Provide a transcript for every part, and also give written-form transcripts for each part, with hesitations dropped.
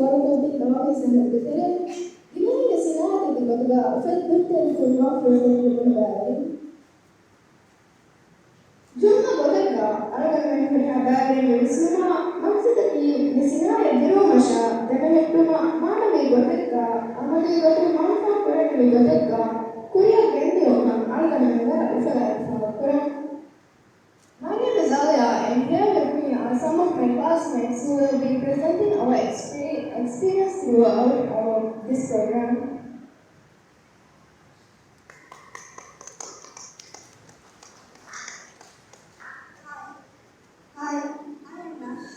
ricordo di no, che sembra preferire. Dimani che senate di Portogallo, fai tutte con l'offre di Portogallo. Giorno Portogallo, allora che mi bene, insomma, ma siete di segnare di Roma, c'è, deve prima, ma non mi Portogallo, a me di Portogallo, ma non fa quello che mi Portogallo. Qui a Grande Roma, allora mi guarda, però. My name is Alia, and here with me are some of my classmates who will be presenting our experience throughout this program. Hi, I am Nash.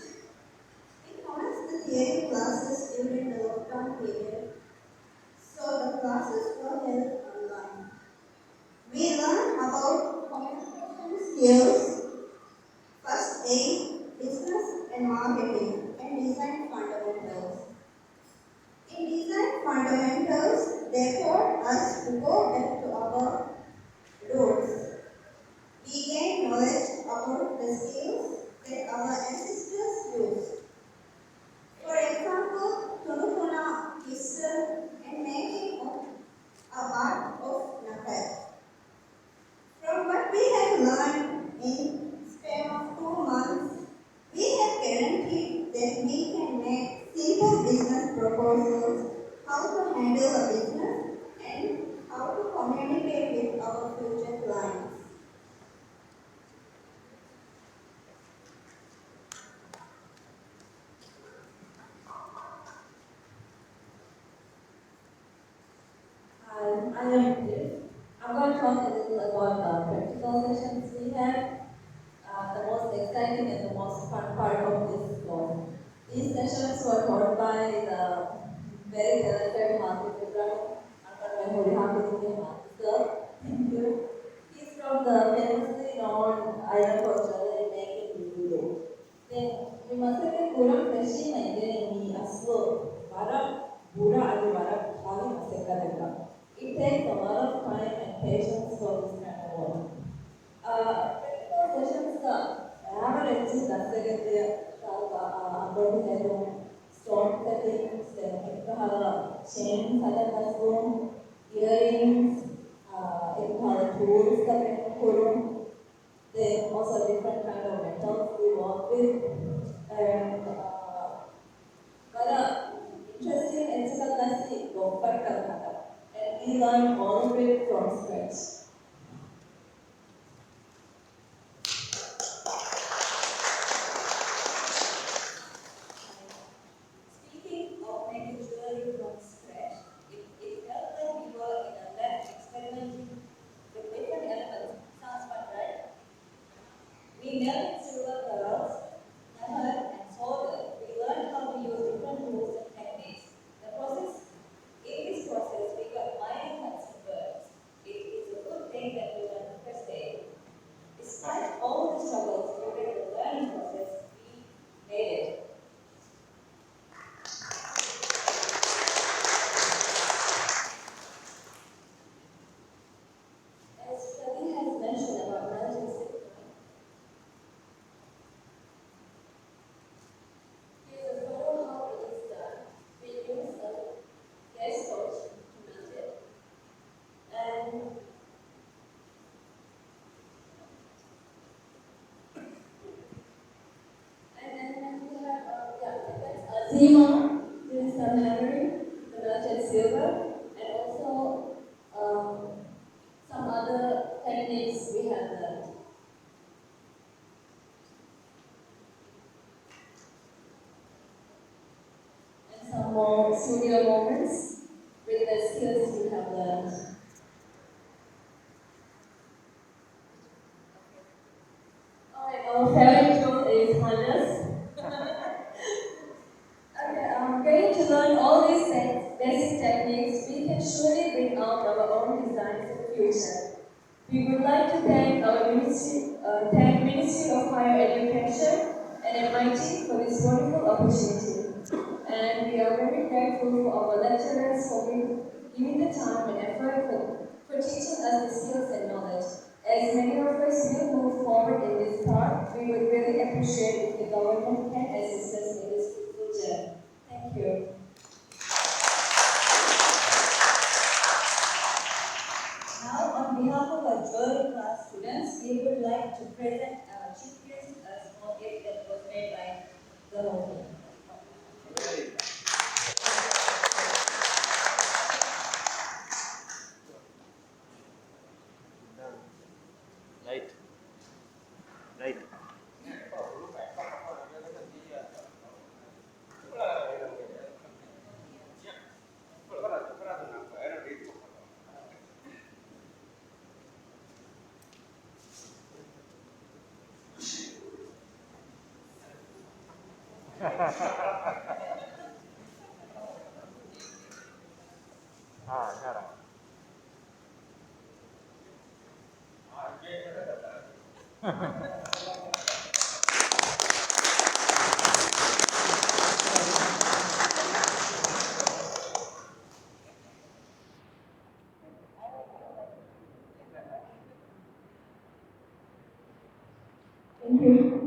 We commenced the theory classes during the lockdown period, so the classes were held online. We learned about communication skills, first aid, business and marketing, and design fundamentals. In design fundamentals, they taught us to go back to our roots. We gained knowledge about the skills that our ancestors used. For example, tunukuna is and making of a part of knuckle. From what we have learned in span of 2 months, we have guaranteed that we can make simple business proposals, how to handle a business, and how to communicate with our future clients. I am Chris. I'm going to talk a little about the practical sessions we had. The most exciting and the most fun part of this course. These sessions were taught by the very talented Maldives Institute. He's from the famously known island of Maldives. Then we must have a kurang freshi maintain me a slow. Bura adu barab kali masakka. It takes a lot of time and patience for this kind of work. Practical sessions average dasagate about the stone settings, then chains, earrings, tools, then also different kind of metals we work with, and interesting and we learn all of it from scratch. Speaking of making jewelry from scratch, it felt like we were in a lab experimenting with different elements. Sounds fun, right? We melted silver pearls, hammered and soldered. We learned how to use different tools and techniques. In this process, we got mining concepts. It is a good thing that we learned first aid. Despite all the struggles during the learning process, we made it. As Shadi has mentioned about managing sick time, here's a photo how it is done. We use a gas torch to melt it, and then we have Zima doing some hammering, the melted silver, and also some other techniques we have learned. And some more studio moments with the skills we have learned. Alright, our fairy tool is Hannes. Getting to learn all these basic techniques, we can surely bring out our own designs in the future. We would like to thank our Ministry of Higher Education and MIT for this wonderful opportunity. And we are very grateful for our lecturers for giving the time and effort for teaching us the skills and knowledge. As many of us will move forward in this part, we would really appreciate if the government can assist us in this future. Thank you. Thank you.